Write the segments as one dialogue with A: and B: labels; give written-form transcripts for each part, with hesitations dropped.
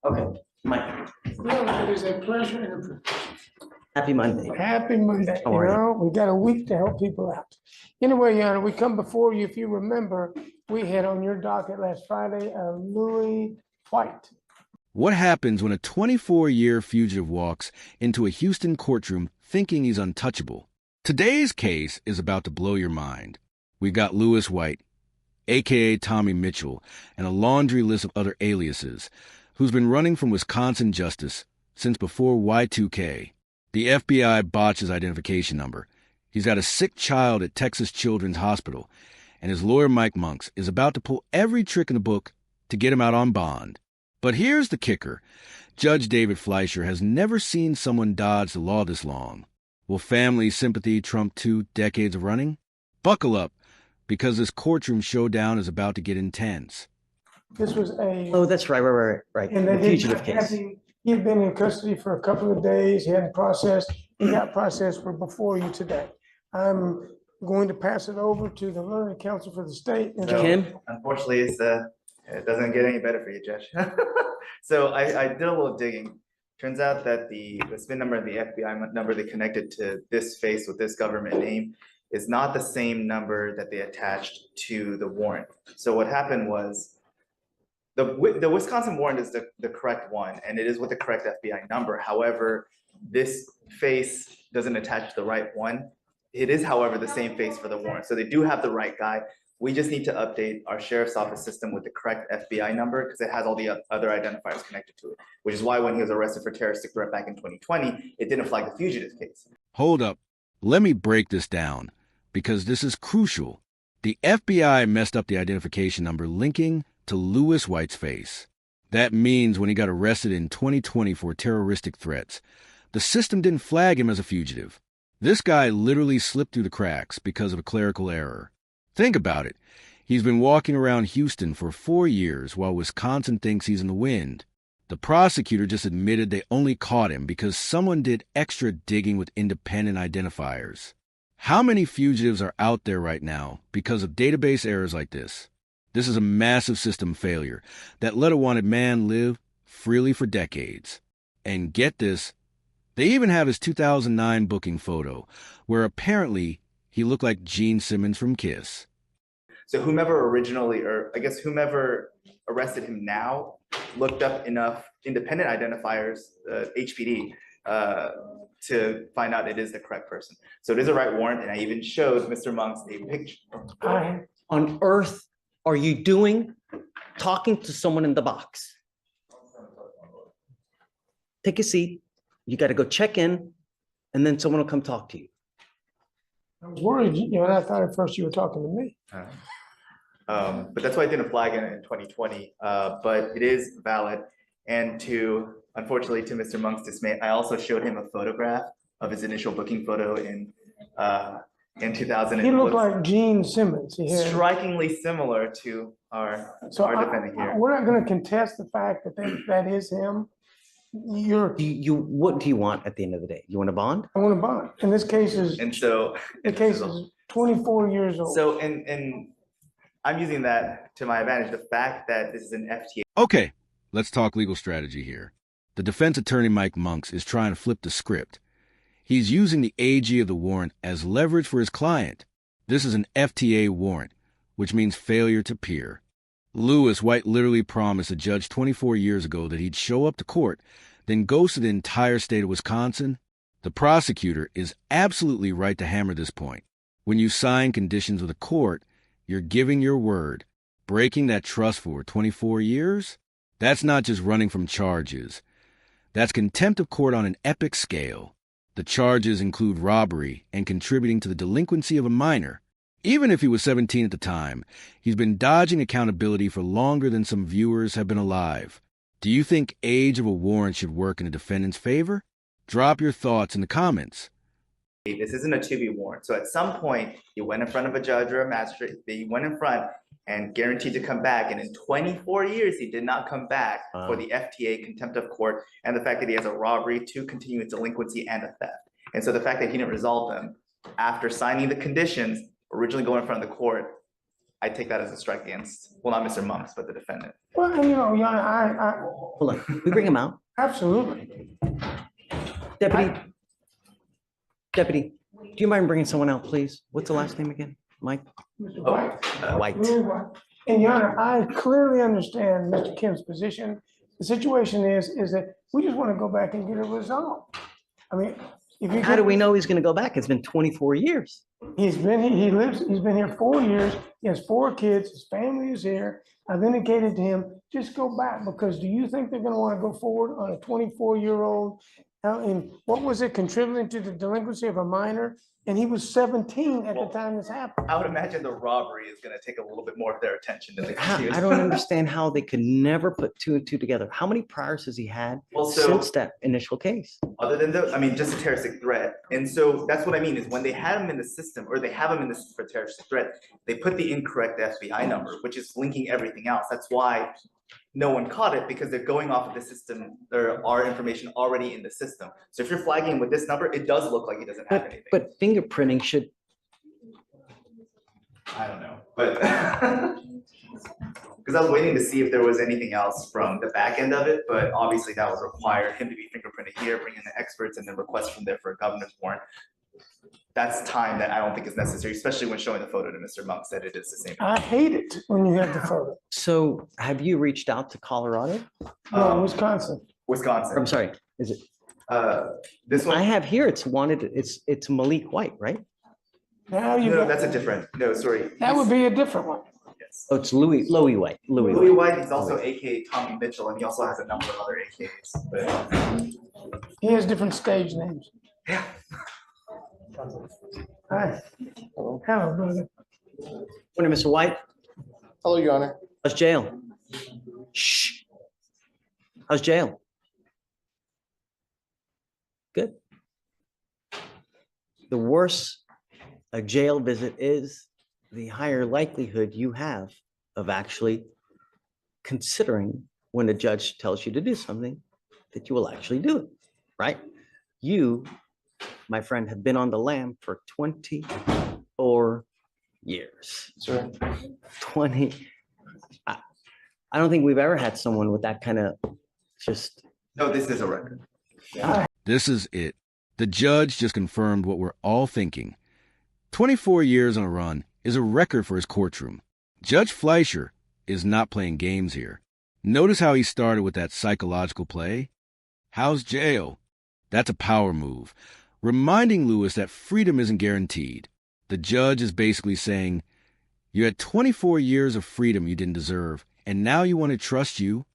A: Okay, Mike.
B: No, it is a pleasure and a privilege.
A: Happy Monday.
B: Happy Monday.
A: How are you?
B: We got a week to help people out. Anyway, Your Honor, we come before you. If you remember, we had on your docket last Friday, Louis White.
C: What happens when a 24-year fugitive walks into a Houston courtroom thinking he's untouchable? Today's case is about to blow your mind. We've got Louis White, a.k.a. Tommy Mitchell, and a laundry list of other aliases, who's been running from Wisconsin justice since before Y2K. The FBI botched his identification number. He's got a sick child at Texas Children's Hospital, and his lawyer Mike Monks is about to pull every trick in the book to get him out on bond. But here's the kicker. Judge David Fleischer has never seen someone dodge the law this long. Will family sympathy trump 2 decades of running? Buckle up, because this courtroom showdown is about to get intense.
B: This was a.
A: Oh, that's right.
B: And
A: The fugitive case.
B: He had been in custody for a couple of days. He hadn't processed. He got processed for before you today. I'm going to pass it over to the learned counsel for the state.
D: So,
A: Kim?
D: unfortunately, it doesn't get any better for you, Judge. So I did a little digging. Turns out that the SPIN number and the FBI number they connected to this face with this government name is not the same number that they attached to the warrant. So what happened was the Wisconsin warrant is the correct one, and it is with the correct FBI number. However, this face doesn't attach to the right one. It is, however, the same face for the warrant. So they do have the right guy. We just need to update our sheriff's office system with the correct FBI number because it has all the other identifiers connected to it, which is why when he was arrested for terroristic threat back in 2020, it didn't flag the fugitive case.
C: Hold up. Let me break this down, because this is crucial. The FBI messed up the identification number linking to Louis White's face. That means when he got arrested in 2020 for terroristic threats, the system didn't flag him as a fugitive. This guy literally slipped through the cracks because of a clerical error. Think about it. He's been walking around Houston for 4 years while Wisconsin thinks he's in the wind. The prosecutor just admitted they only caught him because someone did extra digging with independent identifiers. How many fugitives are out there right now because of database errors like this? This is a massive system failure that let a wanted man live freely for decades. And get this, they even have his 2009 booking photo, where apparently he looked like Gene Simmons from Kiss.
D: So whomever arrested him now looked up enough independent identifiers, HPD, to find out it is the correct person. So it is a right warrant, and I even showed Mr. Monks a picture.
A: What on earth are you doing talking to someone in the box? Take a seat. You got to go check in, and then someone will come talk to you.
B: I was worried, and I thought at first you were talking to me.
D: But that's why I didn't flag it in 2020, but it is valid. And unfortunately, to Mr. Monk's dismay, I also showed him a photograph of his initial booking photo in 2000.
B: He looked like Gene Simmons.
D: Strikingly similar to our defendant here.
B: We're not going to contest the fact that is him.
A: What do you want at the end of the day? You want a bond?
B: I want a bond. And this case is,
D: the
B: case is 24 years old.
D: So, and I'm using that to my advantage. The fact that this is an FTA.
C: Okay, let's talk legal strategy here. The defense attorney Mike Monks is trying to flip the script. He's using the AG of the warrant as leverage for his client. This is an FTA warrant, which means failure to appear. Louis White literally promised a judge 24 years ago that he'd show up to court, then ghosted the entire state of Wisconsin. The prosecutor is absolutely right to hammer this point. When you sign conditions with a court, you're giving your word. Breaking that trust for 24 years? That's not just running from charges. That's contempt of court on an epic scale. The charges include robbery and contributing to the delinquency of a minor. Even if he was 17 at the time, he's been dodging accountability for longer than some viewers have been alive. Do you think age of a warrant should work in a defendant's favor? Drop your thoughts in the comments.
D: This isn't a 2B warrant. So at some point, he went in front of a judge or a magistrate. He went in front and guaranteed to come back. And in 24 years, he did not come back for the FTA, contempt of court, and the fact that he has a robbery, 2 continuous delinquency, and a theft. And so the fact that he didn't resolve them after signing the conditions, originally going in front of the court, I take that as a strike against, well, not Mr. Monks, but the defendant.
B: Well, and Your Honor, I,
A: Hold on, we bring him out.
B: absolutely.
A: Deputy, do you mind bringing someone out, please? What's the last name again? Mike
B: Mr.
D: Oh,
B: White.
A: White.
B: And Your Honor, I clearly understand Mr. Kim's position. The situation is that we just want to go back and get it resolved. I mean, if you.
A: How do we know he's gonna go back? It's been 24 years.
B: He's been, he's been here 4 years. He has 4 kids. His family is here. I've indicated to him, just go back, because do you think they're gonna want to go forward on a 24-year-old? And what was it, contributing to the delinquency of a minor? And he was 17 at the time this happened.
D: I would imagine the robbery is gonna take a little bit more of their attention than the
A: I don't understand how they could never put 2 and 2 together. How many priors has he had
D: Well, so
A: since that initial case?
D: other than the, I mean, just a terroristic threat. And so that's what I mean is when they had him in the system, or they have him in the system for terroristic threat, they put the incorrect FBI number, which is linking everything else. That's why no one caught it, because they're going off of the system. There are information already in the system. So if you're flagging him with this number, it does look like he doesn't have anything.
A: But fingerprinting should,
D: I don't know, but because I was waiting to see if there was anything else from the back end of it, but obviously that was required, him to be fingerprinted here, bring in the experts, and then request from there for a governance warrant. That's time that I don't think is necessary, especially when showing the photo to Mr. Monk said it is the same.
B: I hate it when you have the photo.
A: so have you reached out to Colorado?
B: No, Wisconsin.
D: Wisconsin.
A: I'm sorry, is it?
D: This
A: I
D: one,
A: have here, it's Malik White, right?
B: Now you
D: no,
B: got,
D: that's a different, no, sorry.
B: that would be a different one.
D: Yes.
A: Oh, it's Louis White.
D: Louis White, he's also AKA Tommy Mitchell, and he also has a number of other AKAs, but
B: He has different stage names.
D: yeah.
B: Hi. Hello, brother.
A: Morning, Mr. White.
E: Hello, Your Honor.
A: How's jail? Shh. How's jail? Good. The worse a jail visit is, the higher likelihood you have of actually considering when a judge tells you to do something that you will actually do it, right? You, my friend, have been on the lam for 24 years.
E: Sir.
A: 20. I don't think we've ever had someone with that kind of just.
D: No, this is a record.
C: This is it. The judge just confirmed what we're all thinking. 24 years on a run is a record for his courtroom. Judge Fleischer is not playing games here. Notice how he started with that psychological play? How's jail? That's a power move, reminding Lewis that freedom isn't guaranteed. The judge is basically saying, you had 24 years of freedom you didn't deserve, and now you want to trust you?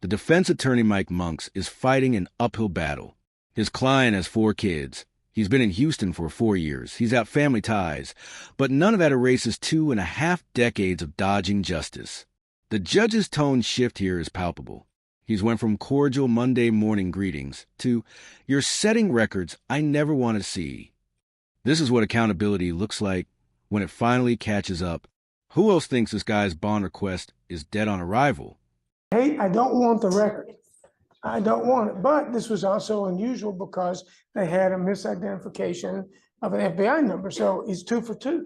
C: The defense attorney, Mike Monks, is fighting an uphill battle. His client has 4 kids. He's been in Houston for 4 years. He's got family ties, but none of that erases 2.5 decades of dodging justice. The judge's tone shift here is palpable. He's went from cordial Monday morning greetings to, you're setting records I never want to see. This is what accountability looks like when it finally catches up. Who else thinks this guy's bond request is dead on arrival?
B: Hey, I don't want the record. I don't want it, but this was also unusual because they had a misidentification of an FBI number, so it's 2 for 2.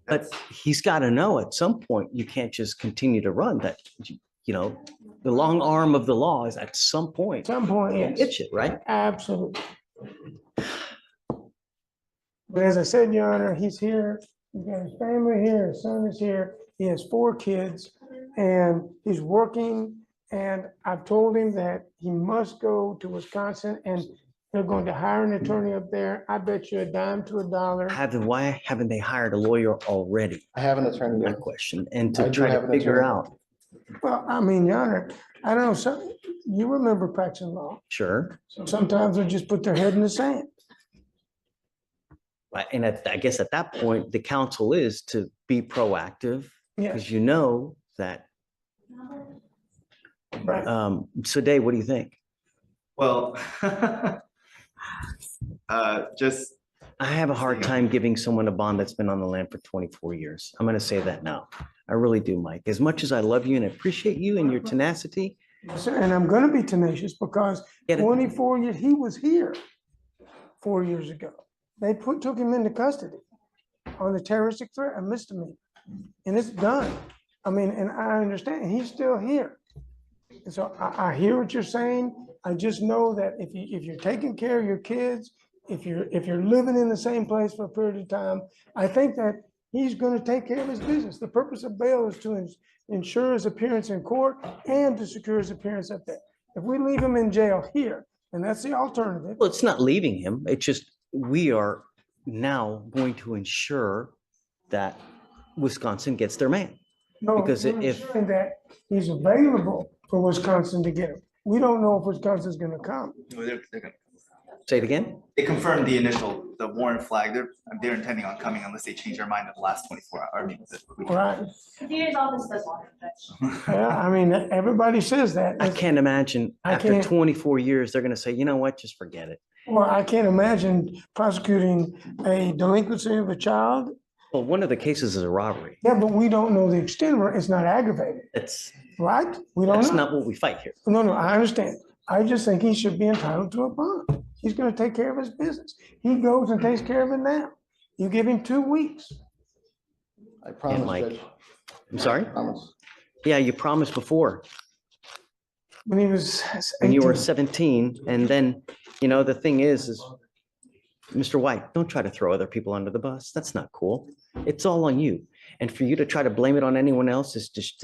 A: But he's got to know at some point you can't just continue to run that. The long arm of the law is at some point.
B: At some point, yes.
A: It's it, right?
B: Absolutely. But as I said, Your Honor, he's here. He's got his family here. His son is here. He has 4 kids, and he's working. And I've told him that he must go to Wisconsin, and they're going to hire an attorney up there. I bet you a dime to a dollar.
A: Why haven't they hired a lawyer already?
E: I have an attorney
A: My
E: there.
A: question, and
E: I
A: to
E: do
A: try
E: have
A: to
E: an
A: figure
E: attorney.
A: out.
B: Well, I mean, Your Honor, I don't know, you remember practicing law.
A: Sure.
B: Sometimes they just put their head in the sand.
A: And I guess at that point, the counsel is to be proactive
B: Yes,
A: because you know that.
B: right.
A: So Dave, what do you think?
D: Well, just,
A: I have a hard time giving someone a bond that's been on the land for 24 years. I'm going to say that now. I really do, Mike. As much as I love you and appreciate you and your tenacity.
B: Sir, and I'm gonna be tenacious because
A: Get it.
B: 24 years, he was here 4 years ago. They took him into custody on a terroristic threat, a misdemeanor, and it's done. I mean, and I understand, he's still here. And so I hear what you're saying. I just know that if you're taking care of your kids, if you're living in the same place for a period of time, I think that he's gonna take care of his business. The purpose of bail is to ensure his appearance in court and to secure his appearance up there. If we leave him in jail here, and that's the alternative,
A: Well, it's not leaving him. It's just, we are now going to ensure that Wisconsin gets their man.
B: no,
A: Because
B: you're
A: if-
B: ensuring that he's available for Wisconsin to get him. We don't know if Wisconsin's gonna come.
A: Say it again?
D: They confirmed the warrant flag. They're intending on coming unless they change their mind in the last 24 hours.
B: Right.
F: DA's office does want it, Judge.
B: Yeah, I mean, everybody says that.
A: I can't imagine
B: I
A: after
B: can't-
A: 24 years, they're gonna say, you know what, just forget it.
B: Well, I can't imagine prosecuting a delinquency of a child.
A: Well, one of the cases is a robbery.
B: Yeah, but we don't know the extent of it. It's not aggravated,
A: That's,
B: right? We don't
A: that's
B: know.
A: not what we fight here.
B: No, I understand. I just think he should be entitled to a bond. He's gonna take care of his business. He goes and takes care of it now. You give him 2 weeks.
E: I
A: And
E: promise,
A: Mike,
E: Judge.
A: I'm sorry?
E: Promise.
A: Yeah, you promised before
B: When he was
A: when you were
B: 18.
A: 17. And then, you know, the thing is Mr. White, don't try to throw other people under the bus. That's not cool. It's all on you. And for you to try to blame it on anyone else is just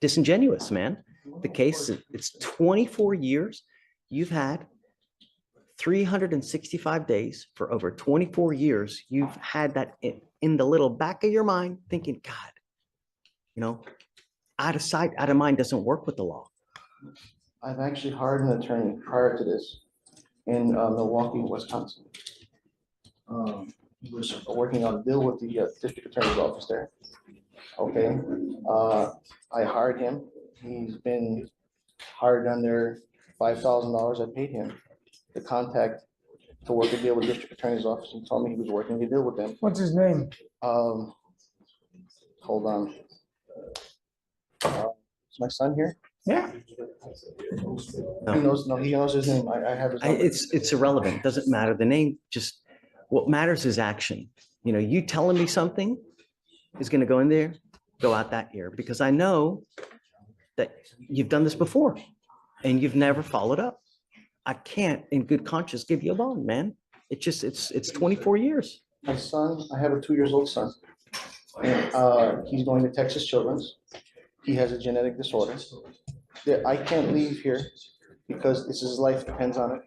A: disingenuous, man. The case, it's 24 years. You've had 365 days for over 24 years. You've had that in the little back of your mind thinking, God, you know, out of sight, out of mind doesn't work with the law.
E: I've actually hired an attorney prior to this in Milwaukee, Wisconsin. He was working on a deal with the district attorney's office there. Okay, I hired him. He's been hired under $5,000. I paid him the contact to work a deal with the district attorney's office and told me he was working a deal with them.
B: What's his name?
E: Hold on. Is my son here?
B: Yeah,
E: He knows, no, he knows his name. I have his number.
A: It's irrelevant. Doesn't matter. The name, just what matters is action. You know, you telling me something is going to go in there, go out that ear, because I know that you've done this before and you've never followed up. I can't in good conscience give you a bond, man. It's 24 years.
E: My son, I have a 2-year-old son. And he's going to Texas Children's. He has a genetic disorder. I can't leave here because this is his life depends on it.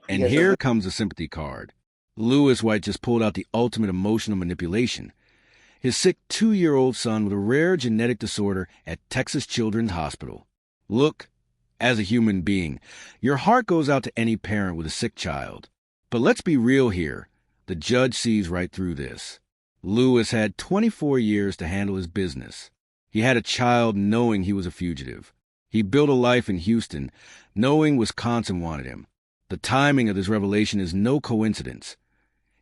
C: And
E: Yes,
C: here comes a sympathy card. Lewis White just pulled out the ultimate emotional manipulation. His sick 2-year-old son with a rare genetic disorder at Texas Children's Hospital. Look, as a human being, your heart goes out to any parent with a sick child. But let's be real here. The judge sees right through this. Lewis had 24 years to handle his business. He had a child knowing he was a fugitive. He built a life in Houston, knowing Wisconsin wanted him. The timing of this revelation is no coincidence.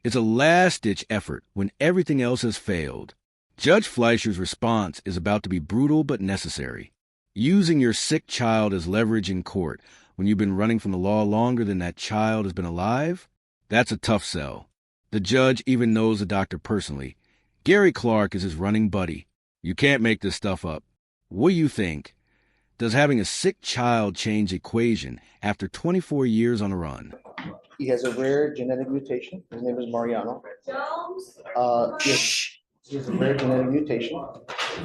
C: It's a last-ditch effort when everything else has failed. Judge Fleischer's response is about to be brutal but necessary. Using your sick child as leverage in court when you've been running from the law longer than that child has been alive? That's a tough sell. The judge even knows the doctor personally. Gary Clark is his running buddy. You can't make this stuff up. What do you think? Does having a sick child change the equation after 24 years on a run?
E: He has a rare genetic mutation. His name is Mariano. He has a rare genetic mutation,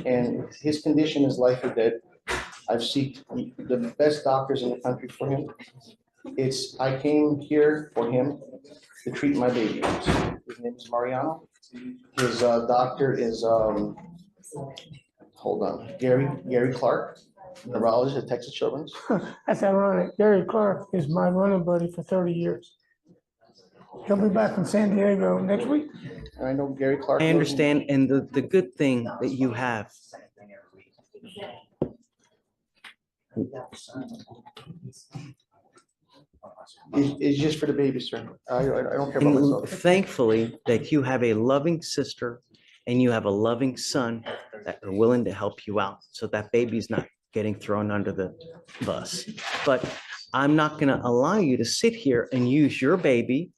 E: and his condition is life or death. I've sought the best doctors in the country for him. I came here for him to treat my baby. His name is Mariano. His doctor is hold on, Gary Clark, neurologist at Texas Children's.
B: that's ironic. Gary Clark is my running buddy for 30 years. He'll be back from San Diego next week.
E: And I know Gary Clark.
A: I
E: knows him.
A: understand. And the good thing that you have,
E: It's just for the baby, sir. I don't care about
A: and
E: myself.
A: thankfully, that you have a loving sister and you have a loving son that are willing to help you out. So that baby's not getting thrown under the bus. But I'm not going to allow you to sit here and use your baby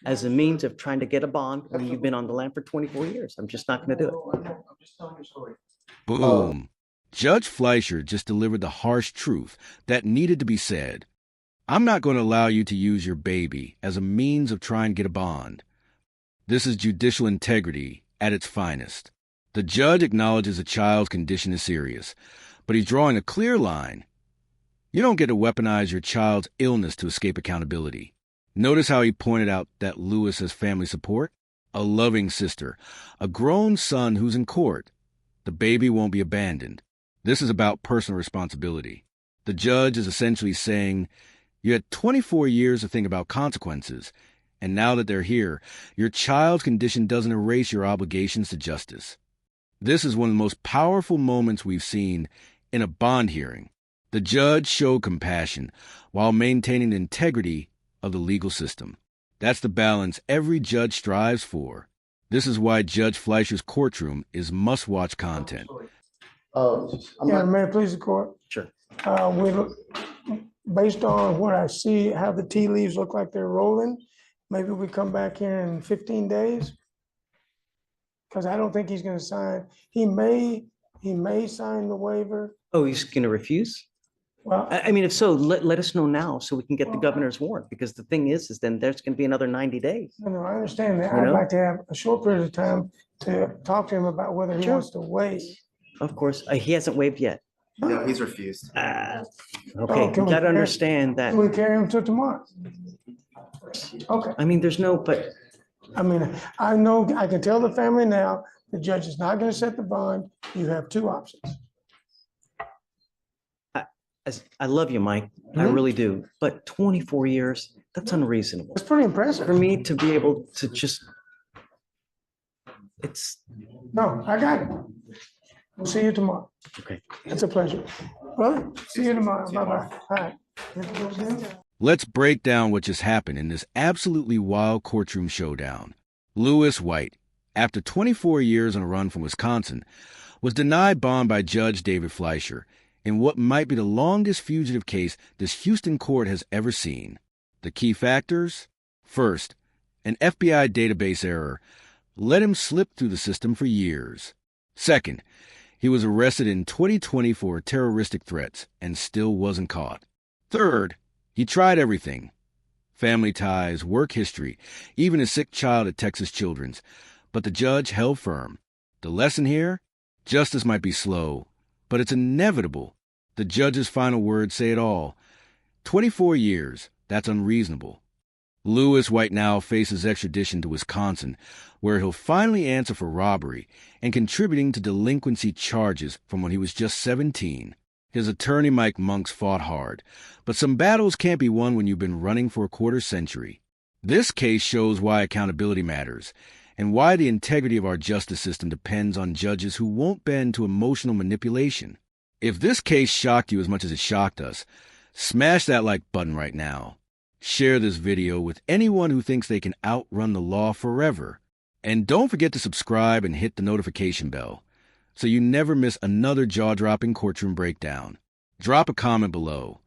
A: as a means of trying to get a bond when you've been on the land for 24 years. I'm just not going to do it.
E: I'm just telling your story.
C: Boom. Judge Fleischer just delivered the harsh truth that needed to be said. I'm not going to allow you to use your baby as a means of trying to get a bond. This is judicial integrity at its finest. The judge acknowledges a child's condition is serious, but he's drawing a clear line. You don't get to weaponize your child's illness to escape accountability. Notice how he pointed out that Lewis has family support, a loving sister, a grown son who's in court. The baby won't be abandoned. This is about personal responsibility. The judge is essentially saying, you had 24 years to think about consequences, and now that they're here, your child's condition doesn't erase your obligations to justice. This is one of the most powerful moments we've seen in a bond hearing. The judge showed compassion while maintaining the integrity of the legal system. That's the balance every judge strives for. This is why Judge Fleischer's Courtroom is must-watch content.
E: I'm
B: Yeah,
E: not,
B: may it please the court.
A: Sure.
B: Based on what I see, how the tea leaves look like they're rolling, maybe we come back here in 15 days. Because I don't think he's gonna sign. He may sign the waiver.
A: Oh, he's going to refuse?
B: Well,
A: I mean, if so, let us know now so we can get the governor's warrant, because the thing is then there's going to be another 90 days.
B: no, I understand that.
A: You
B: I'd
A: know?
B: like to have a short period of time to talk to him about whether he
A: Sure.
B: wants to waive.
A: Of course, he hasn't waived yet.
D: No, he's refused.
A: Okay,
B: can
A: you
B: we
A: got to
B: carry-
A: understand that.
B: Can we carry him till tomorrow? Okay,
A: I mean, there's no, but
B: I mean, I know, I can tell the family now, the judge is not gonna set the bond. You have two options.
A: I love you, Mike. I
B: Mhm.
A: really do. But 24 years, that's unreasonable.
B: That's pretty impressive.
A: For me to be able to just, it's,
B: No, I got it. We'll see you tomorrow.
A: okay.
B: It's a pleasure. Brother, see you tomorrow. Bye-bye. All right.
C: Let's break down what just happened in this absolutely wild courtroom showdown. Lewis White, after 24 years on a run from Wisconsin, was denied bond by Judge David Fleischer in what might be the longest fugitive case this Houston court has ever seen. The key factors? First, an FBI database error let him slip through the system for years. Second, he was arrested in 2020 for terroristic threats and still wasn't caught. Third, he tried everything. Family ties, work history, even a sick child at Texas Children's. But the judge held firm. The lesson here? Justice might be slow, but it's inevitable. The judge's final words say it all. 24 years, that's unreasonable. Lewis White now faces extradition to Wisconsin, where he'll finally answer for robbery and contributing to delinquency charges from when he was just 17. His attorney Mike Monks fought hard, but some battles can't be won when you've been running for a quarter century. This case shows why accountability matters, and why the integrity of our justice system depends on judges who won't bend to emotional manipulation. If this case shocked you as much as it shocked us, smash that like button right now. Share this video with anyone who thinks they can outrun the law forever. And don't forget to subscribe and hit the notification bell so you never miss another jaw-dropping courtroom breakdown. Drop a comment below.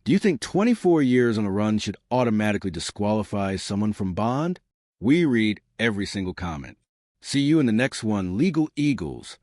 C: Do you think 24 years on a run should automatically disqualify someone from bond? We read every single comment. See you in the next one, Legal Eagles.